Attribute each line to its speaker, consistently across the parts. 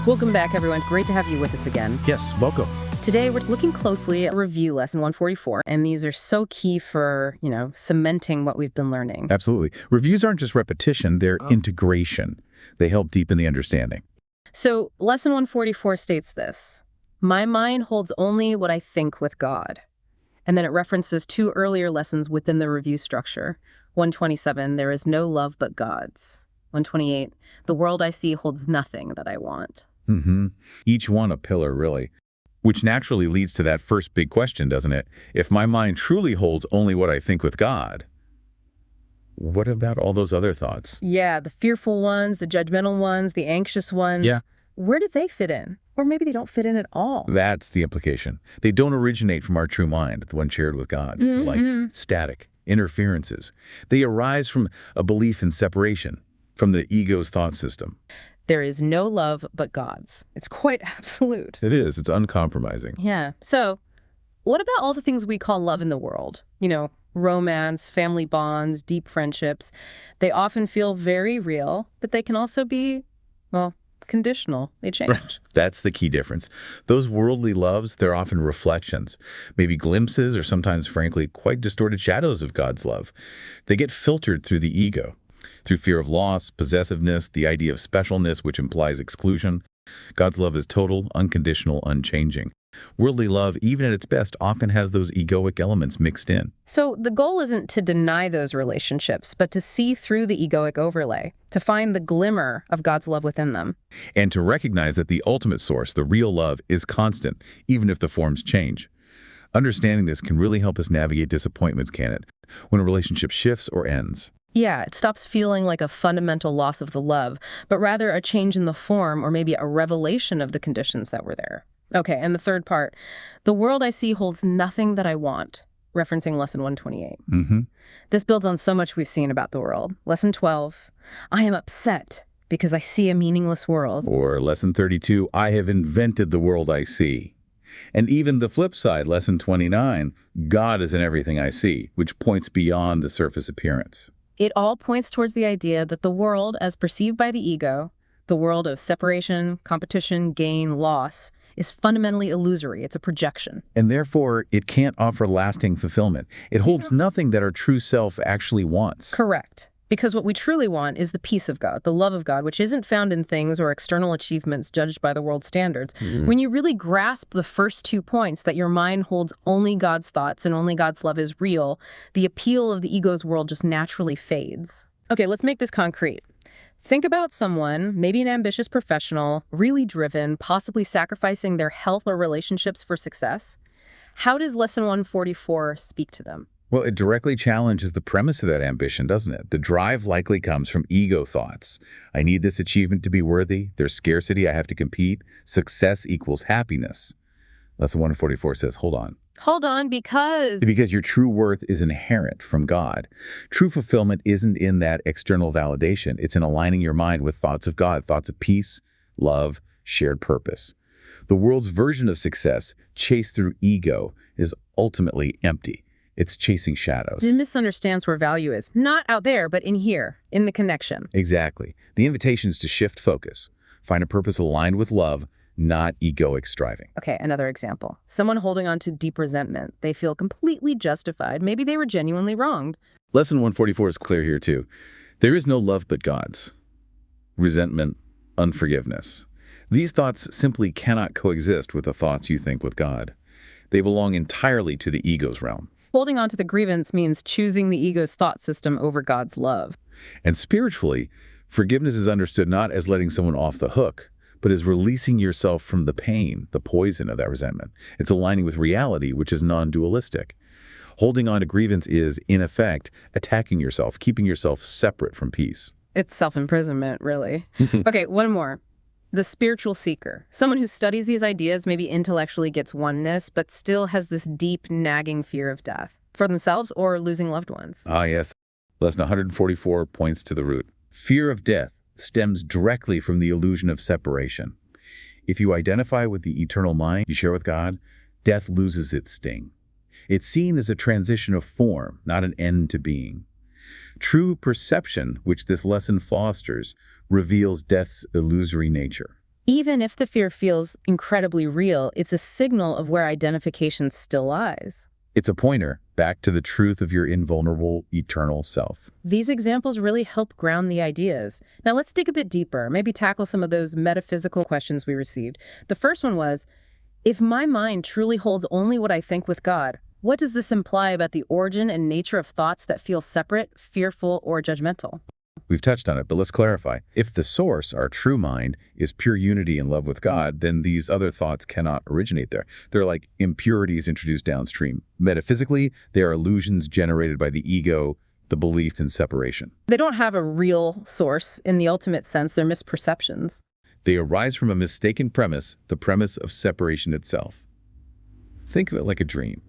Speaker 1: Welcome back, everyone. Great to have you with us again.
Speaker 2: Yes, welcome.
Speaker 1: Today, we're looking closely at review lesson 144, and these are so key for, cementing what we've been learning.
Speaker 2: Absolutely. Reviews aren't just repetition, they're integration. They help deepen the understanding.
Speaker 1: So, lesson 144 states this: my mind holds only what I think with God. And then it references two earlier lessons within the review structure. 127, there is no love but God's. 128, the world I see holds nothing that I want.
Speaker 2: Each one a pillar, really. Which naturally leads to that first big question, doesn't it? If my mind truly holds only what I think with God, what about all those other thoughts?
Speaker 1: Yeah, the fearful ones, the judgmental ones, the anxious ones.
Speaker 2: Yeah.
Speaker 1: Where do they fit in? Or maybe they don't fit in at all.
Speaker 2: That's the implication. They don't originate from our true mind, the one shared with God, like static interferences. They arise from a belief in separation, from the ego's thought system.
Speaker 1: There is no love but God's. It's quite absolute.
Speaker 2: It is. It's uncompromising.
Speaker 1: Yeah. So what about all the things we call love in the world? Romance, family bonds, deep friendships. They often feel very real, but they can also be, conditional. They change.
Speaker 2: That's the key difference. Those worldly loves, they're often reflections, maybe glimpses or sometimes, frankly, quite distorted shadows of God's love. They get filtered through the ego, through fear of loss, possessiveness, the idea of specialness, which implies exclusion. God's love is total, unconditional, unchanging. Worldly love, even at its best, often has those egoic elements mixed in.
Speaker 1: So the goal isn't to deny those relationships, but to see through the egoic overlay, to find the glimmer of God's love within them.
Speaker 2: And to recognize that the ultimate source, the real love, is constant, even if the forms change. Understanding this can really help us navigate disappointments, can it? When a relationship shifts or ends.
Speaker 1: Yeah, it stops feeling like a fundamental loss of the love, but rather a change in the form or maybe a revelation of the conditions that were there. Okay, and the third part, the world I see holds nothing that I want, referencing lesson 128. This builds on so much we've seen about the world. Lesson 12, I am upset because I see a meaningless world.
Speaker 2: Or lesson 32, I have invented the world I see. And even the flip side, lesson 29, God is in everything I see, which points beyond the surface appearance.
Speaker 1: It all points towards the idea that the world, as perceived by the ego, the world of separation, competition, gain, loss, is fundamentally illusory. It's a projection.
Speaker 2: And therefore, it can't offer lasting fulfillment. It holds nothing that our true self actually wants.
Speaker 1: Correct. Because what we truly want is the peace of God, the love of God, which isn't found in things or external achievements judged by the world's standards. When you really grasp the first 2 points, that your mind holds only God's thoughts and only God's love is real, the appeal of the ego's world just naturally fades. Okay, let's make this concrete. Think about someone, maybe an ambitious professional, really driven, possibly sacrificing their health or relationships for success. How does lesson 144 speak to them?
Speaker 2: Well, it directly challenges the premise of that ambition, doesn't it? The drive likely comes from ego thoughts. I need this achievement to be worthy. There's scarcity. I have to compete. Success equals happiness. Lesson 144 says, hold on.
Speaker 1: Hold on, because
Speaker 2: your true worth is inherent from God. True fulfillment isn't in that external validation. It's in aligning your mind with thoughts of God, thoughts of peace, love, shared purpose. The world's version of success, chased through ego, is ultimately empty. It's chasing shadows.
Speaker 1: It misunderstands where value is. Not out there, but in here, in the connection.
Speaker 2: Exactly. The invitation is to shift focus. Find a purpose aligned with love, not egoic striving.
Speaker 1: Okay, another example. Someone holding on to deep resentment. They feel completely justified. Maybe they were genuinely wronged.
Speaker 2: Lesson 144 is clear here too. There is no love but God's. Resentment, unforgiveness. These thoughts simply cannot coexist with the thoughts you think with God. They belong entirely to the ego's realm.
Speaker 1: Holding on to the grievance means choosing the ego's thought system over God's love.
Speaker 2: And spiritually, forgiveness is understood not as letting someone off the hook, but as releasing yourself from the pain, the poison of that resentment. It's aligning with reality, which is non-dualistic. Holding on to grievance is, in effect, attacking yourself, keeping yourself separate from peace.
Speaker 1: It's self-imprisonment, really. Okay, one more. The spiritual seeker. Someone who studies these ideas, maybe intellectually gets oneness, but still has this deep, nagging fear of death for themselves or losing loved ones.
Speaker 2: Ah, yes. Lesson 144 points to the root. Fear of death stems directly from the illusion of separation. If you identify with the eternal mind you share with God, death loses its sting. It's seen as a transition of form, not an end to being. True perception, which this lesson fosters, reveals death's illusory nature.
Speaker 1: Even if the fear feels incredibly real, it's a signal of where identification still lies.
Speaker 2: It's a pointer back to the truth of your invulnerable, eternal self.
Speaker 1: These examples really help ground the ideas. Now let's dig a bit deeper, maybe tackle some of those metaphysical questions we received. The first one was, if my mind truly holds only what I think with God, what does this imply about the origin and nature of thoughts that feel separate, fearful, or judgmental?
Speaker 2: We've touched on it, but let's clarify. If the source, our true mind, is pure unity and love with God, then these other thoughts cannot originate there. They're like impurities introduced downstream. Metaphysically, they are illusions generated by the ego, the belief in separation.
Speaker 1: They don't have a real source in the ultimate sense. They're misperceptions.
Speaker 2: They arise from a mistaken premise, the premise of separation itself. Think of it like a dream.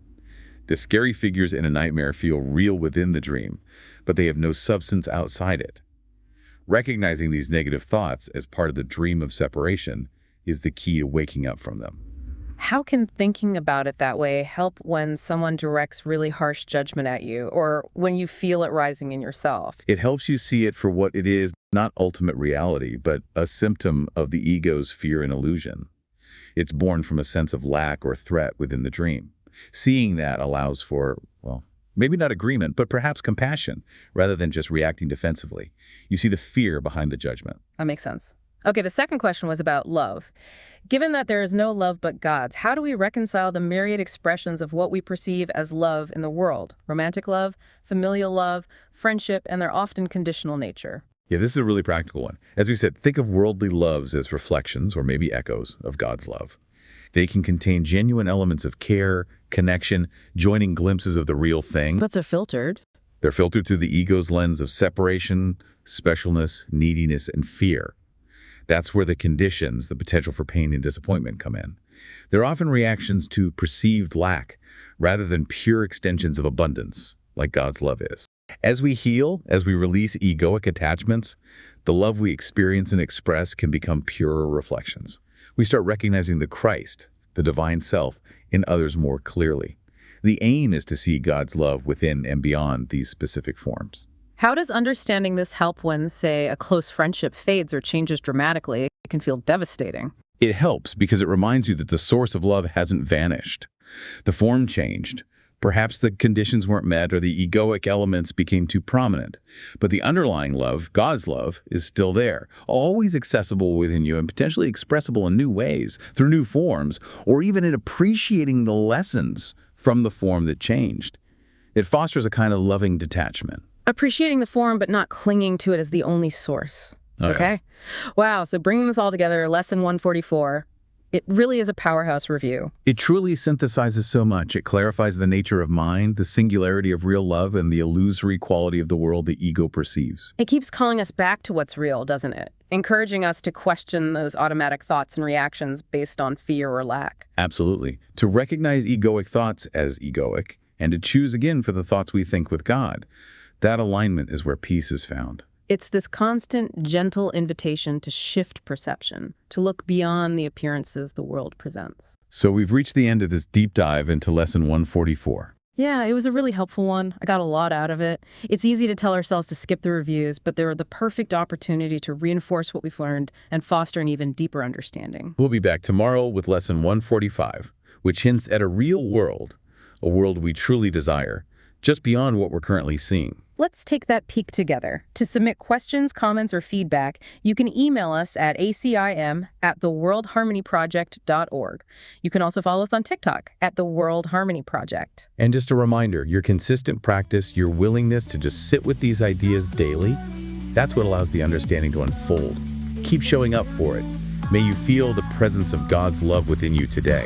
Speaker 2: The scary figures in a nightmare feel real within the dream, but they have no substance outside it. Recognizing these negative thoughts as part of the dream of separation is the key to waking up from them.
Speaker 1: How can thinking about it that way help when someone directs really harsh judgment at you, or when you feel it rising in yourself?
Speaker 2: It helps you see it for what it is, not ultimate reality, but a symptom of the ego's fear and illusion. It's born from a sense of lack or threat within the dream. Seeing that allows for, well, maybe not agreement, but perhaps compassion, rather than just reacting defensively. You see the fear behind the judgment.
Speaker 1: That makes sense. Okay, the second question was about love. Given that there is no love but God's, how do we reconcile the myriad expressions of what we perceive as love in the world? Romantic love, familial love, friendship, and their often conditional nature.
Speaker 2: Yeah, this is a really practical one. As we said, think of worldly loves as reflections or maybe echoes of God's love. They can contain genuine elements of care, connection, joining glimpses of the real thing.
Speaker 1: But they're filtered.
Speaker 2: They're filtered through the ego's lens of separation, specialness, neediness, and fear. That's where the conditions, the potential for pain and disappointment come in. They're often reactions to perceived lack, rather than pure extensions of abundance, like God's love is. As we heal, as we release egoic attachments, the love we experience and express can become purer reflections. We start recognizing the Christ, the divine self, in others more clearly. The aim is to see God's love within and beyond these specific forms.
Speaker 1: How does understanding this help when, say, a close friendship fades or changes dramatically? It can feel devastating.
Speaker 2: It helps because it reminds you that the source of love hasn't vanished. The form changed. Perhaps the conditions weren't met or the egoic elements became too prominent. But the underlying love, God's love, is still there, always accessible within you and potentially expressible in new ways, through new forms, or even in appreciating the lessons from the form that changed. It fosters a kind of loving detachment.
Speaker 1: Appreciating the form, but not clinging to it as the only source.
Speaker 2: Oh,
Speaker 1: Okay? Wow, so bringing this all together, lesson 144, it really is a powerhouse review.
Speaker 2: It truly synthesizes so much. It clarifies the nature of mind, the singularity of real love, and the illusory quality of the world the ego perceives.
Speaker 1: It keeps calling us back to what's real, doesn't it? Encouraging us to question those automatic thoughts and reactions based on fear or lack.
Speaker 2: Absolutely. To recognize egoic thoughts as egoic, and to choose again for the thoughts we think with God. That alignment is where peace is found.
Speaker 1: It's this constant, gentle invitation to shift perception, to look beyond the appearances the world presents.
Speaker 2: So we've reached the end of this deep dive into lesson 144.
Speaker 1: Yeah, it was a really helpful one. I got a lot out of it. It's easy to tell ourselves to skip the reviews, but they're the perfect opportunity to reinforce what we've learned and foster an even deeper understanding.
Speaker 2: We'll be back tomorrow with lesson 145, which hints at a real world, a world we truly desire, just beyond what we're currently seeing.
Speaker 1: Let's take that peek together. To submit questions, comments, or feedback, you can email us at acim@theworldharmonyproject.org. You can also follow us on TikTok at The World Harmony Project.
Speaker 2: And just a reminder, your consistent practice, your willingness to just sit with these ideas daily, that's what allows the understanding to unfold. Keep showing up for it. May you feel the presence of God's love within you today.